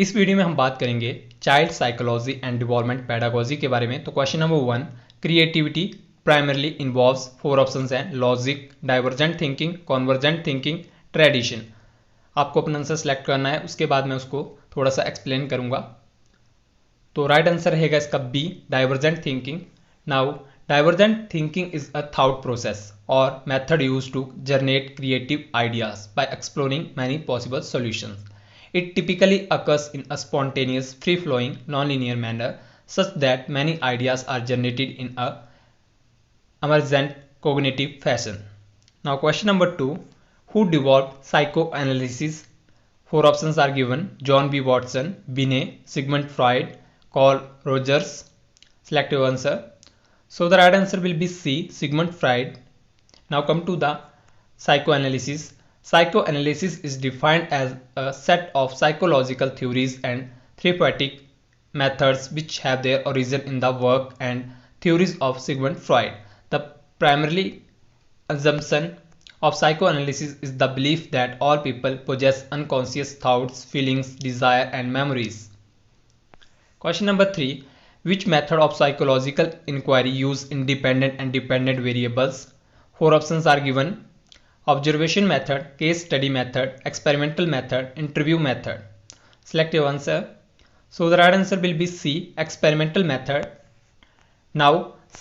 इस वीडियो में हम बात करेंगे child psychology and development pedagogy के बारे में। तो question number 1, creativity primarily involves 4 options हैं, logic, divergent thinking, convergent thinking, tradition. आपको अपना आंसर सेलेक्ट करना है, उसके बाद मैं उसको थोड़ा सा एक्सप्लेन करूंगा। तो राइट आंसर रहेगा इसका B, divergent thinking. Now divergent thinking is a thought process और method used to generate creative ideas by exploring many possible solutions. It typically occurs in a spontaneous, free-flowing, non-linear manner such that many ideas are generated in a emergent cognitive fashion. Now question number 2, who developed psychoanalysis? 4 options are given: John B. Watson, Binet, Sigmund Freud, Carl Rogers. Select your answer. So the right answer will be C, Sigmund Freud. Now come to the psychoanalysis. Psychoanalysis is defined as a set of psychological theories and therapeutic methods which have their origin in the work and theories of Sigmund Freud. The primary assumption of psychoanalysis is the belief that all people possess unconscious thoughts, feelings, desire and memories. Question number 3, which method of psychological inquiry use independent and dependent variables? 4 options are given: observation method, case study method, experimental method, interview method. Select your answer. So the right answer will be C, experimental method. Now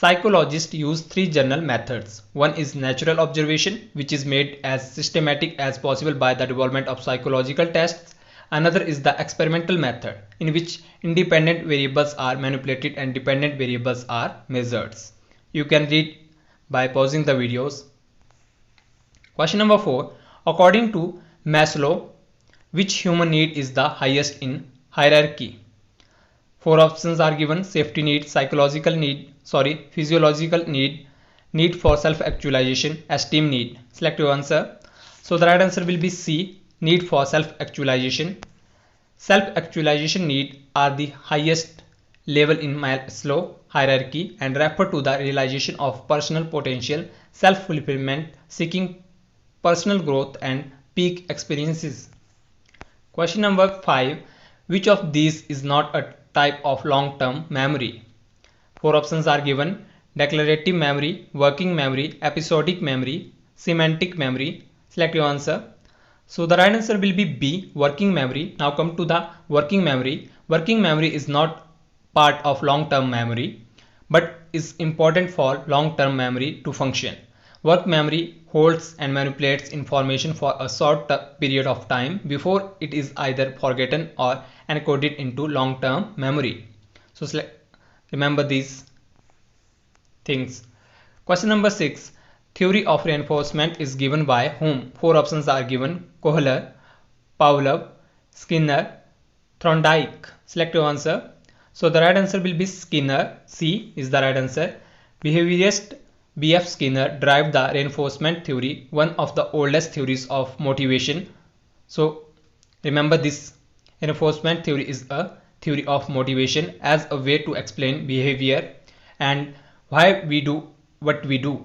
psychologists use 3 general methods. One is natural observation, which is made as systematic as possible by the development of psychological tests. Another is the experimental method, in which independent variables are manipulated and dependent variables are measured. You can read by pausing the videos. Question number 4, according to Maslow, which human need is the highest in hierarchy? 4 options are given: safety need, physiological need, need for self-actualization, esteem need. Select your answer. So the right answer will be C, need for self-actualization. Self-actualization need are the highest level in Maslow hierarchy and refer to the realization of personal potential, self-fulfillment, seeking personal growth and peak experiences. Question number 5, which of these is not a type of long-term memory? 4 options are given: declarative memory, working memory, episodic memory, semantic memory. Select your answer. So the right answer will be B, working memory. Now come to the working memory. Working memory is not part of long-term memory but is important for long-term memory to function. Work memory holds and manipulates information for a short period of time before it is either forgotten or encoded into long-term memory. So remember these things. Question number 6, theory of reinforcement is given by whom? 4 options are given: Kohler, Pavlov, Skinner, Thorndike. Select your answer. So the right answer will be Skinner. C is the right answer. Behaviorist B.F. Skinner derived the reinforcement theory, one of the oldest theories of motivation. So remember this, reinforcement theory is a theory of motivation as a way to explain behavior and why we do what we do.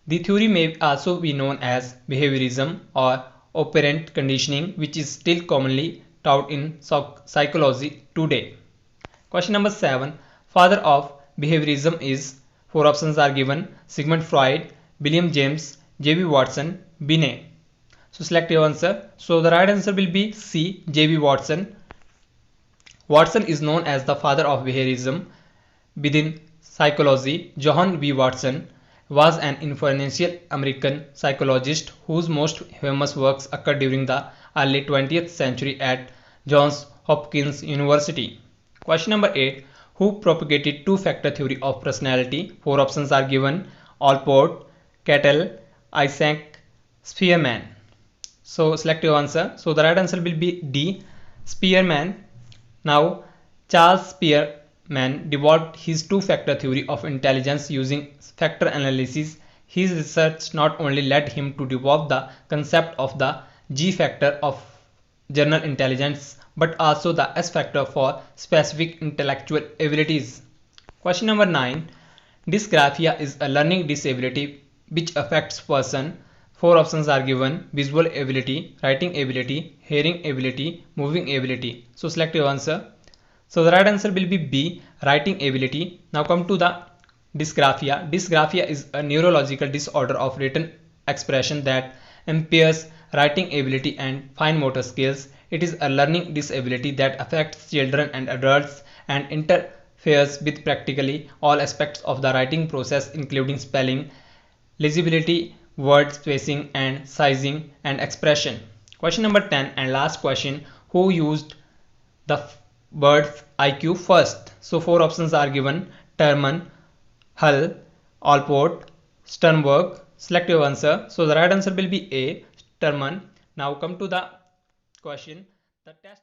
The theory may also be known as behaviorism or operant conditioning, which is still commonly taught in psychology today. Question number 7, father of behaviorism is, 4 options are given: Sigmund Freud, William James, J.B. Watson, Binet. So select your answer. So the right answer will be C, J.B. Watson. Watson is known as the father of behaviorism within psychology. John B. Watson was an influential American psychologist whose most famous works occurred during the early 20th century at Johns Hopkins University. Question number 8, who propagated two-factor theory of personality? 4 options are given: Allport, Cattell, Isaac Spearman. So select your answer. So the right answer will be D, Spearman. Now Charles Spearman developed his two-factor theory of intelligence using factor analysis. His research not only led him to develop the concept of the G factor of general intelligence but also the S factor for specific intellectual abilities. Question number 9, dysgraphia is a learning disability which affects person Four options are given: visual ability, writing ability, hearing ability, moving ability. So select your answer. So the right answer will be B, writing ability. Now come to the dysgraphia. Dysgraphia is a neurological disorder of written expression that impairs writing ability and fine motor skills. It is a learning disability that affects children and adults and interferes with practically all aspects of the writing process, including spelling, legibility, word spacing and sizing and expression. Question number 10 and last question: who used the word IQ first? So four options are given: Terman, Hull, Allport, Sternberg. Select your answer. So the right answer will be A, Terman. Now come to the question. The test